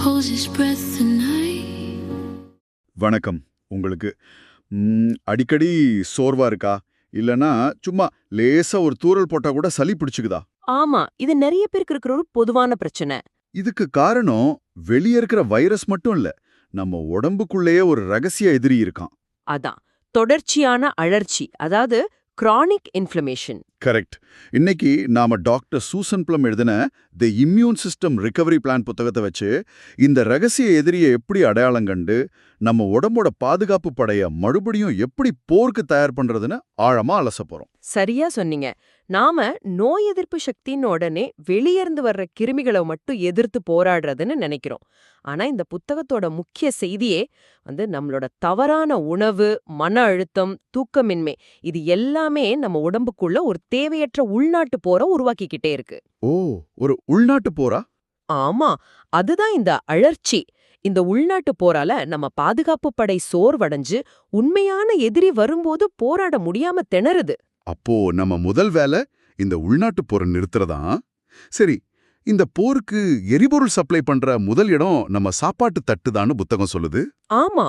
holds his breath the night. வணக்கம். உங்களுக்கு அடிக்கடி சோர்வா இருக்கா? இல்லனா சும்மா லேசா ஒரு தூறல் போட்டா கூட சளி பிடிச்சுக்குதா? ஆமா, இது நிறைய பேருக்கு இருக்கிற ஒரு பொதுவான பிரச்சனை. இதுக்கு காரணம் வெளிய இருக்கிற வைரஸ் மட்டும் இல்ல, நம்ம உடம்புக்குள்ளேயே ஒரு ரகசிய எதிரி இருக்கான். அதான் தொடர்ச்சியான அழற்சி, அதாவது கிரானிக் இன்ஃப்ளமேஷன். கரெக்ட். இன்னைக்கு நாம டாக்டர் சூசன் பிளம் எழுதின தி இம்யூன் சிஸ்டம் ரிகவரி பிளான் புத்தகத்தை வச்சு இந்த ரகசிய எதிரியை எப்படி அடையாளம் கண்டு நம்ம உடம்போட பாதுகாப்பு படைய மறுபடியும் எப்படி போருக்கு தயார் பண்றதுன்னு ஆழமா அலச போறோம். சரியா சொன்னீங்க. நாம நோய் எதிர்ப்பு சக்தின்னு உடனே வெளியிருந்து வர்ற கிருமிகளை மட்டும் எதிர்த்து போராடுறதுன்னு நினைக்கிறோம். ஆனா இந்த புத்தகத்தோட முக்கிய செய்தியே நம்மளோட தவறான உணவு, மன அழுத்தம், தூக்கமின்மை, இது எல்லாமே நம்ம உடம்புக்குள்ள ஒரு தேவையற்ற உள்நாட்டு போரை உருவாக்கிக்கிட்டே இருக்கு. ஓ, ஒரு உள்நாட்டு போரா? ஆமா, அதுதான் இந்த அழற்சி. இந்த உள்நாட்டு போரால நம்ம பாதுகாப்பு படை சோர்வடைஞ்சு உண்மையான எதிரி வரும்போது போராட முடியாம திணறுது. அப்போ நம்ம முதல் வேலை இந்த உள்நாட்டு போரை நிறுத்துறதா? சரி, இந்த போருக்கு எரிபொருள் சப்ளை பண்ற முதல் இடம் நம்ம சாப்பாட்டு தட்டுதான்னு புத்தகம் சொல்லுது. ஆமா,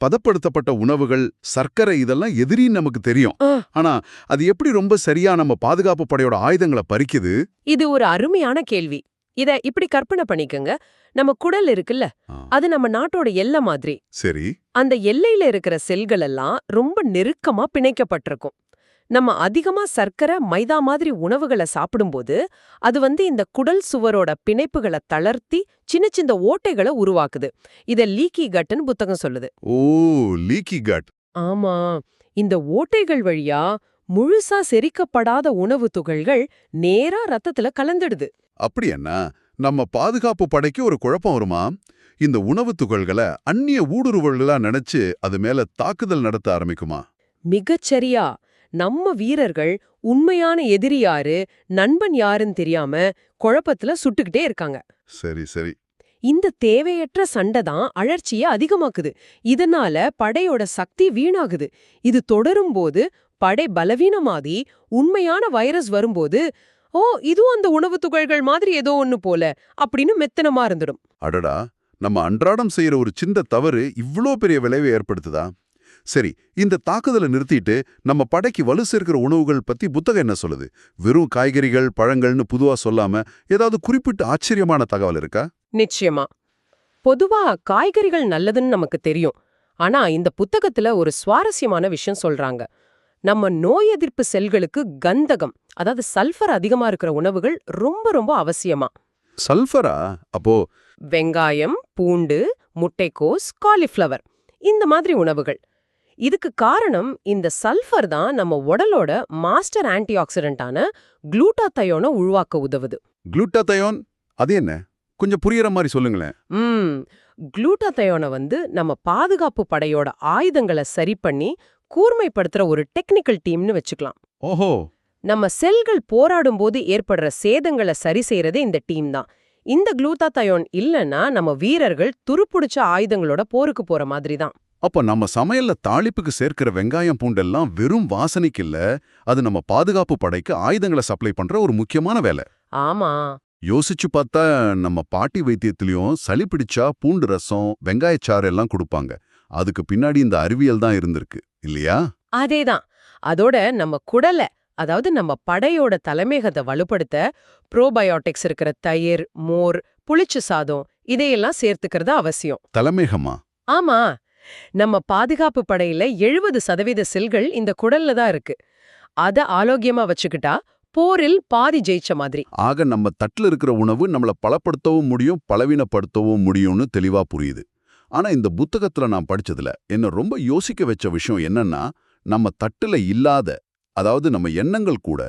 பதப்படுத்தப்பட்ட உணவுகள், சர்க்கரை, இதெல்லாம் எதிரின்னு நமக்கு தெரியும். ஆனா அது எப்படி ரொம்ப சரியா நம்ம பாதுகாப்பு படையோட ஆயுதங்களை பறிக்குது? இது ஒரு அருமையான கேள்வி. இத இப்படி கற்பனை பண்ணிக்கங்க. நம்ம குடல் இருக்குல்ல, அது நம்ம நாட்டோட எல்லை மாதிரி. சரி. அந்த எல்லையில இருக்கிற செல்கள் எல்லாம் ரொம்ப நெருக்கமா பிணைக்கப்பட்டிருக்கும். நம்ம அதிகமா சர்க்கரை, மைதா மாதிரி உணவுகளை சாப்பிடும்போது அது இந்த குடல் சுவரோட பிணைப்புகளை தளர்த்தி சின்ன சின்ன ஓட்டைகளை உருவாக்குது. இத லீக்கி கட்னு புத்தகம் சொல்லுது. ஓ, லீக்கி கட். ஆமா, இந்த ஓட்டைகள் வழியா முழுசா செரிக்கப்படாத உணவு துகள்கள் நேரா ரத்தத்துல கலந்துடுது. அப்படி என்ன? நம்ம பாதுகாப்பு படைக்கு ஒரு குழப்பம் வருமா? இந்த உணவு துகள்களை அந்நிய ஊடுருவல்களா நினைச்சு அது மேல தாக்குதல் நடத்த ஆரம்பிக்குமா? மிகச்சரியா. நம்ம வீரர்கள் உண்மையான எதிரி யாரு, நண்பன் யாருன்னு தெரியாம குழப்பத்துல சுட்டுக்கிட்டே இருக்காங்க. சரி சரி. இந்த தேவையற்ற சண்டை தான் அழற்சியை அதிகமாக்குது. இதனால படையோட சக்தி வீணாகுது. இது தொடரும்போது படை பலவீனமாதி உண்மையான வைரஸ் வரும்போது, ஓ, இதுவும் அந்த உணவு துகள்கள் மாதிரி ஏதோ ஒண்ணு போல அப்படின்னு மெத்தனமா இருந்துடும். அடடா, நம்ம அன்றாடம் செய்யற ஒரு சின்ன தவறு இவ்ளோ பெரிய விளைவை ஏற்படுத்துதா? சரி, இந்த தாக்குதலை நிறுத்திட்டு நம்ம படைக்கு வலு சேர்க்கிற உணவுகள் பத்தி புத்தகம் என்ன சொல்லுது? வெறும் காய்கறிகள், பழங்கள்னு பொதுவா சொல்லாம ஏதாவது குறிப்பிட்ட ஆச்சரியமான தகவல் இருக்கா? நிச்சயமா. பொதுவா காய்கறிகள் நல்லதுன்னு நமக்கு தெரியும். ஆனா இந்த புத்தகத்துல ஒரு சுவாரஸ்யமான விஷயம் சொல்றாங்க. நம்ம நோய் எதிர்ப்பு செல்களுக்கு கந்தகம், அதாவது சல்ஃபர் அதிகமா இருக்கிற உணவுகள் ரொம்ப ரொம்ப அவசியமா. சல்ஃபரா? அப்போ வெங்காயம், பூண்டு, முட்டைக்கோஸ், காலிஃப்ளவர், இந்த மாதிரி உணவுகள். இதுக்கு காரணம் இந்த சல்ஃபர் தான் நம்ம உடலோட மாஸ்டர் ஆன்டி ஆக்சிடென்டான குளூட்டாதயோனை உருவாக்க உதவுது. குளூட்டாதயோன் அது என்ன? கொஞ்சம் புரியற மாதிரி சொல்லுங்களேன். குளூட்டாதயோனை நம்ம பாதுகாப்பு படையோட ஆயுதங்களை சரி பண்ணி கூர்மைப்படுத்துற ஒரு டெக்னிக்கல் டீம்னு வச்சுக்கலாம். ஓஹோ. நம்ம செல்கள் போராடும் போது ஏற்படுற சேதங்களை சரி செய்யறதே இந்த டீம் தான். இந்த குளூட்டாதயோன் இல்லைன்னா நம்ம வீரர்கள் துருப்புடிச்ச ஆயுதங்களோட போருக்கு போற மாதிரி தான். அப்ப நம்ம சமையல்ல தாளிப்புக்கு சேர்க்கிற வெங்காயம், பூண்டெல்லாம் வெறும் வாசனைக்கு இல்ல, அது நம்ம பாதுகாப்பு படைக்கு ஆயுதங்களை சப்ளை பண்ற ஒரு முக்கியமான வேலை. ஆமா, யோசிச்சு பார்த்தா நம்ம பாட்டி வைத்தியத்திலயும் சளி பிடிச்சா பூண்டு ரசம், வெங்காயச்சாறு எல்லாம் கொடுப்பாங்க. அதுக்கு பின்னாடி இந்த அறிவியல் தான் இருந்திருக்கு இல்லையா? அதேதான். அதோட நம்ம குடலை, அதாவது நம்ம படையோட தலைமையகத்தை வலுப்படுத்த ப்ரோபயோட்டிக்ஸ் இருக்கிற தயிர், மோர், புளிச்ச சாதம், இதையெல்லாம் சேர்த்துக்கிறது அவசியம். தலைமையகமா? ஆமா, நம்ம பாதுகாப்பு படையில 70% செல்கள் இந்த குடல்ல தான் இருக்கு. அத ஆரோக்கியமா வச்சுக்கிட்டா போரில் பாதி ஜெயிச்ச மாதிரி. ஆக நம்ம தட்டுல இருக்கிற உணவு நம்மள பலப்படுத்தவும் முடியும், பலவீனப்படுத்தவும் முடியும்னு தெளிவா புரியுது. ஆனா இந்த புத்தகத்துல நான் படிச்சதுல என்ன ரொம்ப யோசிக்க வச்ச விஷயம் என்னன்னா, நம்ம தட்டுல இல்லாத, அதாவது நம்ம எண்ணங்கள் கூட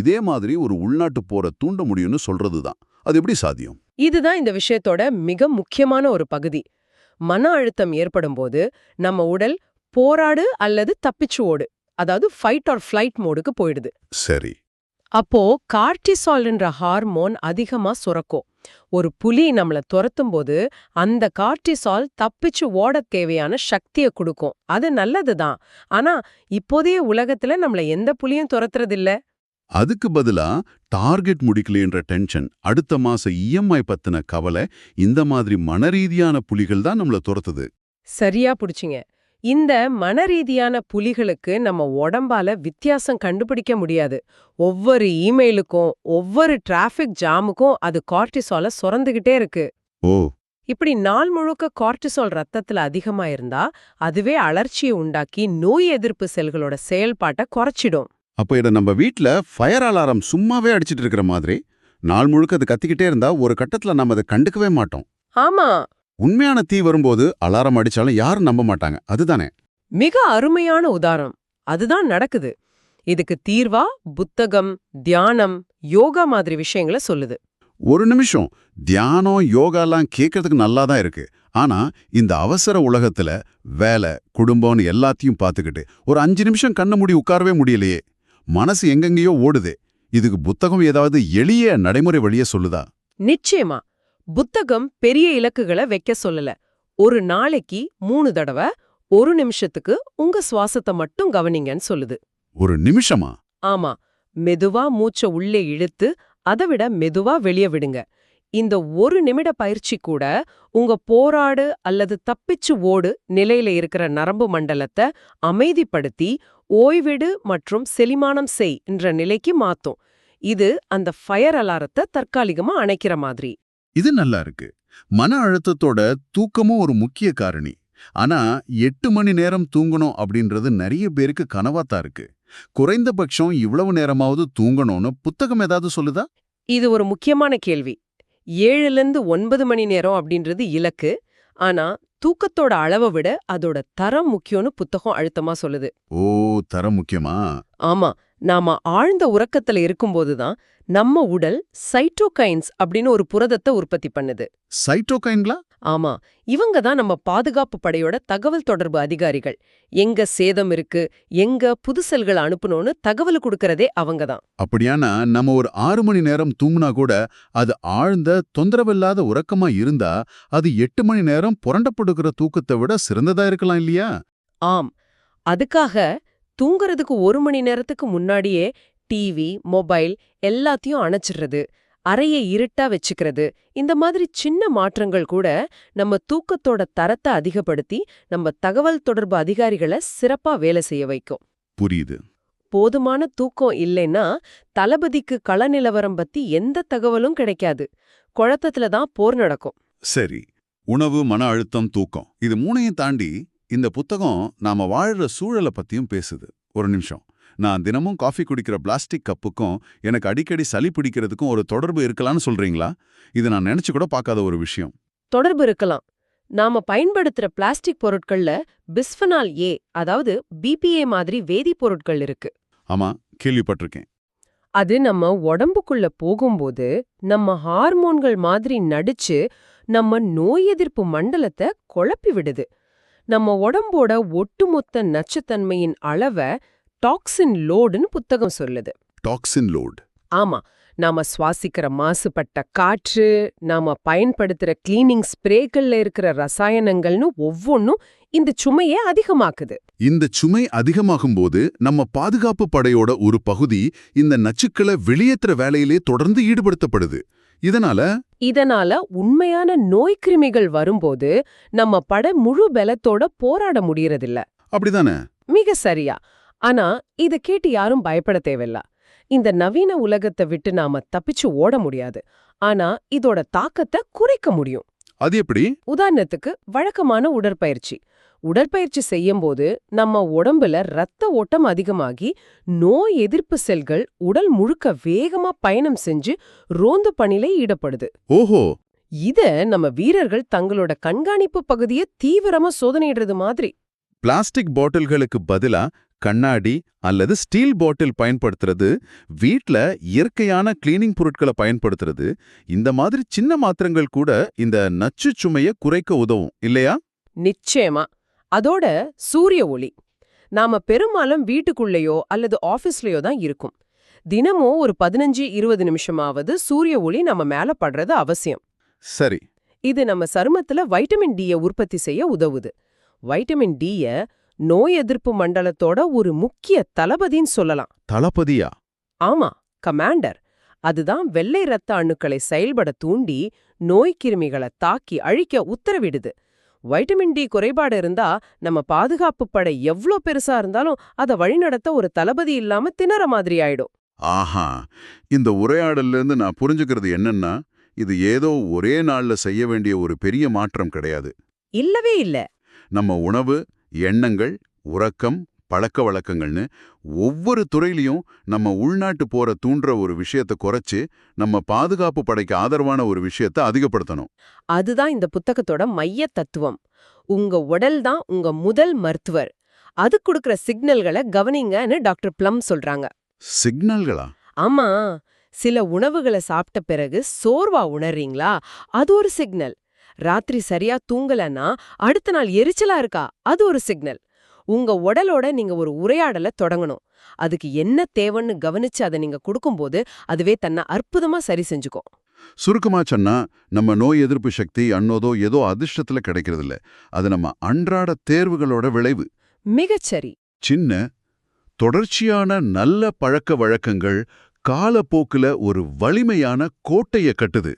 இதே மாதிரி ஒரு உள்நாட்டு போரை தூண்ட முடியும்னு சொல்றதுதான். அது எப்படி சாத்தியம்? இதுதான் இந்த விஷயத்தோட மிக முக்கியமான ஒரு பகுதி. மன அழுத்தம் ஏற்படும் போது நம்ம உடல் போராடு அல்லது தப்பிச்சு ஓடு, அதாவது ஃபைட் ஆர் ஃப்ளைட் மோடுக்கு போயிடுது. சரி. அப்போ கார்டிசால்ன்ற ஹார்மோன் அதிகமா சுரக்கும். ஒரு புலி நம்மள துரத்தும் போது அந்த கார்டிசால் தப்பிச்சு ஓட தேவையான சக்தியை கொடுக்கும். அது நல்லதுதான். ஆனா இப்போதைய உலகத்துல நம்மள எந்த புலியும் துரத்துறதில்ல. அதுக்கு பதிலா டார்கெட் முடிக்கலைன்ற டென்ஷன், அடுத்த மாச இஎம்ஐ பத்தின கவலை, இந்த மாதிரி மனரீதியான புலிகள் தான் நம்மள துரத்துது. சரியா புடிச்சிங்க. இந்த மனரீதியான புலிகளுக்கு நம்ம உடம்பால வித்தியாசம் கண்டுபிடிக்க முடியாது. ஒவ்வொரு இமெயிலுக்கும் ஒவ்வொரு டிராஃபிக் ஜாமுக்கும் அது கார்டிசால சுரந்துகிட்டே இருக்கு. ஓ, இப்படி நாள் முழுக்க கார்டிசால் ரத்தத்துல அதிகமா இருந்தா அதுவே அலர்ச்சியை உண்டாக்கி நோய் எதிர்ப்பு செல்களோட செயல்பாட்டை குறைச்சிடும். அப்ப இத நம்ம வீட்ல ஃபயர் அலாரம் சும்மாவே அடிச்சிட்டு இருக்கிற மாதிரி, நாள் முழுக்க அது கத்திக்கிட்டே இருந்தா ஒரு கட்டத்துல நம்ம அதை கண்டுக்கவே மாட்டோம். ஆமா, உண்மையான தீ வரும்போது அலாரம் அடிச்சாலும் யாரும் நம்ப மாட்டாங்க, அதுதானே? மிக அருமையான உதாரணம். அதுதான் நடக்குது. இதுக்கு தீர்வா புத்தகம், தியானம், யோகா மாதிரி விஷயங்களை சொல்லுது. ஒரு நிமிஷம், தியானம் யோகாலாம் கேட்கறதுக்கு நல்லா தான் இருக்கு. ஆனா இந்த அவசர உலகத்துல வேலை, குடும்பம்னு எல்லாத்தையும் பார்த்துக்கிட்டு ஒரு 5 நிமிஷம் கண்ண மூடி உட்காரவே முடியலையே. மனசு எங்கெங்கேயோ ஓடுதே. இதுக்கு புத்தகம் ஏதாவது எளிய நடைமுறை வழிய சொல்லுதா? நிச்சயமா. புத்தகம் பெரிய இலக்குகளை வைக்க சொல்லல. ஒரு நாளைக்கு 3 தடவை 1 நிமிஷத்துக்கு உங்க சுவாசத்தை மட்டும் கவனிங்கன்னு சொல்லுது. ஒரு நிமிஷமா? ஆமா, மெதுவா மூச்ச உள்ளே இழுத்து அதை விட மெதுவா வெளியே விடுங்க. இந்த 1 நிமிட பயிற்சி கூட உங்க போராடு அல்லது தப்பிச்சு ஓடு நிலையில இருக்கிற நரம்பு மண்டலத்தை அமைதிப்படுத்தி ஓய்வெடு மற்றும் செரிமானம் செய் என்ற நிலைக்கு மாத்தும். இது அந்த ஃபயர் அலாரத்தை தற்காலிகமா அணைக்கிற மாதிரி. இது நல்லா இருக்கு. மன அழுத்தத்தோட தூக்கமும் ஒரு முக்கிய காரணி. ஆனா 8 மணி நேரம் தூங்கணும் அப்படின்றது நிறைய பேருக்கு கனவாத்தான் இருக்கு. குறைந்தபட்சம் இவ்வளவு நேரமாவது தூங்கணும்னு புத்தகம் ஏதாவது சொல்லுதா? இது ஒரு முக்கியமான கேள்வி. 7லிருந்து 9 மணி நேரம் அப்படின்றது இலக்கு. ஆனா தூக்கத்தோட அளவை விட அதோட தரம் முக்கியம்னு புத்தகம் அழுத்தமா சொல்லுது. ஓ, தரம் முக்கியமா? ஆமா, நாம ஆழ்ந்த உறக்கத்துல இருக்கும்போதுதான் நம்ம உடல் சைட்டோகைன்ஸ் அப்படின்னு ஒரு புரதத்தை உற்பத்தி பண்ணுது. சைட்டோகைன்களா? ஆமா, இவங்க தான் நம்ம பாதுகாப்பு படையோட தகவல் தொடர்பு அதிகாரிகள். எங்க சேதம் இருக்கு, எங்க புது செல்களை அனுப்பணும்னு தகவல் கொடுக்கறதே அவங்க தான். அப்படியானா நம்ம ஒரு 6 மணி நேரம் தூங்குனா கூட அது ஆழ்ந்த தொந்தரவில்லாத உறக்கமா இருந்தா அது 8 மணி நேரம் புரண்டப்படுகிற தூக்கத்தை விட சிறந்ததா இருக்கலாம் இல்லையா? ஆம், அதுக்காக தூங்குறதுக்கு 1 மணி நேரத்துக்கு முன்னாடியே டிவி, மொபைல் எல்லாத்தையும் அணைச்சிடுறது, அறையை இருட்டா வச்சுக்கிறது, இந்த மாதிரி சின்ன மாற்றங்கள் கூட நம்ம தூக்கத்தோட தரத்தை அதிகப்படுத்தி நம்ம தகவல் தொடர்பு அதிகாரிகளை சிறப்பா வேலை செய்ய வைக்கும். புரியுது. போதுமான தூக்கம் இல்லைன்னா தளபதிக்கு கள நிலவரம் பத்தி எந்த தகவலும் கிடைக்காது. குழப்பத்துல தான் போர் நடக்கும். சரி, உணவு, மன அழுத்தம், தூக்கம், இது மூணையும் தாண்டி இந்த புத்தகம் நாம வாழ்ற சூழலை பத்தியும் பேசுது. ஒரு நிமிஷம், நான் தினமும் காஃபி குடிக்கிற பிளாஸ்டிக் கப்புக்கும் எனக்கு அடிக்கடி சளி பிடிக்கிறதுக்கும் ஒரு தொடர்பு இருக்கலாம்னு சொல்றீங்களா? இது நான் நினைச்சு கூட பார்க்காத ஒரு விஷயம். தொடர்பு இருக்கலாம். நாம பயன்படுத்துற பிளாஸ்டிக் பொருட்கள்ல பிஸ்ஃபனால் ஏ, அதாவது பிபிஏ மாதிரி வேதிப்பொருட்கள் இருக்கு. ஆமா, கேள்விப்பட்டிருக்கேன். அது நம்ம உடம்புக்குள்ள போகும்போது நம்ம ஹார்மோன்கள் மாதிரி நடிச்சு நம்ம நோய் எதிர்ப்பு மண்டலத்தை குழப்பி விடுது. நம்ம உடம்போட ஒட்டுமொத்த நச்சுத்தன்மையின் அளவை டாக்ஸின் லோடுன்னு புத்தகம் சொல்லுது. Toxin load? ஆமா, நாம சுவாசிக்கிற மாசுபட்ட காற்று, நாம பயன்படுத்துற கிளீனிங் ஸ்ப்ரேக்கள்ல இருக்கிற ரசாயனங்கள்னு ஒவ்வொன்னும் இந்த சுமையை அதிகமாக்குது. இந்த சுமை அதிகமாகும்போது நம்ம பாதுகாப்பு படையோட ஒரு பகுதி இந்த நச்சுக்களை வெளியேற்ற வேலையிலே தொடர்ந்து ஈடுபடுத்தப்படுது. இதனால உண்மையான நோய்க்கிருமிகள் வரும்போது நம்ம படை முழு பலத்தோட போராட முடியறதில்ல. அப்படிதானே? மிக சரியா. ஆனா இத கேட்டு யாரும் பயப்பட தேவையில்ல. இந்த நவீன உலகத்தை விட்டு நாம தப்பிச்சு ஓட முடியாது. ஆனா இதோட தாக்கத்தை குறைக்க முடியும். அது எப்படி? உதாரணத்துக்கு வழக்கமான உடற்பயிற்சி செய்யும்போது நம்ம உடம்புல ரத்த ஓட்டம் அதிகமாகி நோய் எதிர்ப்பு செல்கள் உடல் முழுக்க வேகமா பயணம் செஞ்சு ரோந்து பணியில ஈடுபடுது. ஓஹோ, இத நம்ம வீரர்கள் தங்களோட கண்காணிப்பு பகுதியை தீவிரமா சோதனையிடுறது மாதிரி. பிளாஸ்டிக் பாட்டில்களுக்கு பதிலா கண்ணாடி அல்லது ஸ்டீல் பாட்டில் பயன்படுத்துறது, வீட்ல இயற்கையான கிளீனிங் பொருட்களை பயன்படுத்துறது, இந்த மாதிரி சின்ன மாற்றங்கள் கூட இந்த நச்சு சுமையை குறைக்க உதவும் இல்லையா? நிச்சயமா. அதோட சூரிய ஒளி. நாம பெரும்பாலும் வீட்டுக்குள்ளேயோ அல்லது ஆபீஸ்லயோ தான் இருக்கும். தினமும் ஒரு 15-20 நிமிஷமாவது சூரிய ஒளி நம்ம மேல படுறது அவசியம். சரி. இது நம்ம சருமத்துல வைட்டமின் டி உற்பத்தி செய்ய உதவுது. வைட்டமின் டி நோய் எதிர்ப்பு மண்டலத்தோட ஒரு முக்கிய தளபதின்னு சொல்லலாம். தளபதியா? ஆமா, கமாண்டர். அதுதான் வெள்ளை இரத்த அணுக்களை செயல்பட தூண்டி நோய்க்கிருமிகளை தாக்கி அழிக்க உத்தரவிடுது. வைட்டமின் டி குறைபாடு இருந்தா நம்ம பாதுகாப்பு படை எவ்ளோ பெருசா இருந்தாலும் அதை வழிநடத்த ஒரு தளபதி இல்லாம திணற மாதிரி ஆயிடும். ஆஹா, இந்த உரையாடல்ல இருந்து நான் புரிஞ்சுக்கிறது என்னன்னா, இது ஏதோ ஒரே நாள்ல செய்ய வேண்டிய ஒரு பெரிய மாற்றம் கிடையாது. இல்லவே இல்ல. நம்ம உணவு, எண்ணங்கள், உறக்கம், பழக்க வழக்கங்கள்னு ஒவ்வொரு துறையிலையும் நம்ம உள்நாட்டு போற தூண்டுற ஒரு விஷயத்தை குறைச்சு நம்ம பாதுகாப்பு படைக்கு ஆதரவான ஒரு விஷயத்தை அதிகப்படுத்தணும். அதுதான் இந்த புத்தகத்தோட மைய தத்துவம். உங்க உடல் தான் உங்க முதல் மருத்துவர். அது கொடுக்கிற சிக்னல்களை கவனிங்கன்னு டாக்டர் பிளம் சொல்றாங்க. சிக்னல்களா? ஆமா, சில உணவுகளை சாப்பிட்ட பிறகு சோர்வா உணர்றீங்களா? அது ஒரு சிக்னல். ராத்திரி சரியா தூங்கலன்னா அடுத்த நாள் எரிச்சலா இருக்கா? அது ஒரு சிக்னல். உங்க உடலோட நீங்க ஒரு உரையாடலை தொடங்கணும். அதுக்கு என்ன தேவைன்னு கவனிச்சு அதை நீங்க கொடுக்கும்போது அதுவே தன்னை அற்புதமா சரி செஞ்சுக்கும். சுருக்கமா சொன்னா, நம்ம நோய் எதிர்ப்பு சக்தி அன்னோதோ ஏதோ அதிர்ஷ்டத்துல கிடைக்கிறது இல்ல. அது நம்ம அன்றாட தேர்வுகளோட விளைவு. மிகச்சரி. சின்ன தொடர்ச்சியான நல்ல பழக்க வழக்கங்கள் காலப்போக்குல ஒரு வலிமையான கோட்டைய கட்டுது.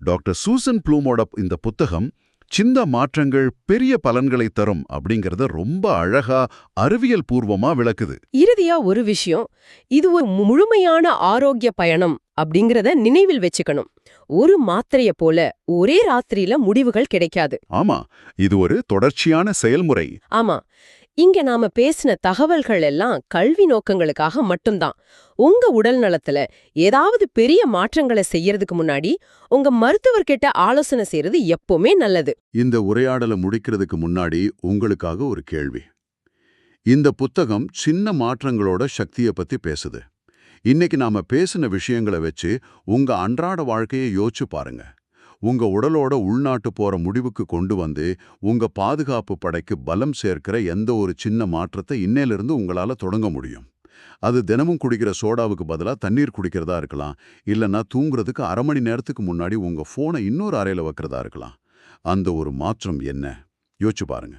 டாக்டர் சூசன் ப்ளூமோட இந்த புத்தகம் சின்ன மாற்றங்கள் பெரிய பலன்களை தரும் அப்படிங்கறத ரொம்ப அழகா அறிவியல் பூர்வமா விளக்குது. இறுதியா ஒரு விஷயம், இது ஒரு முழுமையான ஆரோக்கிய பயணம் அப்படிங்கறத நினைவில் வச்சுக்கணும். ஒரு மாத்திரைய போல ஒரே ராத்திரியில முடிவுகள் கிடைக்காது. ஆமா, இது ஒரு தொடர்ச்சியான செயல்முறை. ஆமா, இங்க நாம பேசின தகவல்கள் எல்லாம் கல்வி நோக்கங்களுக்காக மட்டும்தான். உங்க உடல் நலத்துல ஏதாவது பெரிய மாற்றங்களை செய்யறதுக்கு முன்னாடி உங்க மருத்துவர்கிட்ட ஆலோசனை செய்யறது எப்பவுமே நல்லது. இந்த உரையாடலை முடிக்கிறதுக்கு முன்னாடி உங்களுக்காக ஒரு கேள்வி. இந்த புத்தகம் சின்ன மாற்றங்களோட சக்தியை பத்தி பேசுது. இன்னைக்கு நாம பேசின விஷயங்களை வச்சு உங்க அன்றாட வாழ்க்கையை யோசிச்சு பாருங்க. உங்க உடலோட உள்நாட்டு போற முடிவுக்கு கொண்டு வந்து உங்க பாதுகாப்பு படைக்கு பலம் சேர்க்கிற எந்த ஒரு சின்ன மாற்றத்தை இன்னையிலிருந்து உங்களால தொடங்க முடியும். அது தினமும் குடிக்கிற சோடாவுக்கு பதிலா தண்ணீர் குடிக்கிறதா இருக்கலாம், இல்லைன்னா தூங்குறதுக்கு 1/2 மணி நேரத்துக்கு முன்னாடி உங்க போனை இன்னொரு அறையில வைக்கிறதா இருக்கலாம். அந்த ஒரு மாற்றம் என்ன? யோசிச்சு பாருங்க.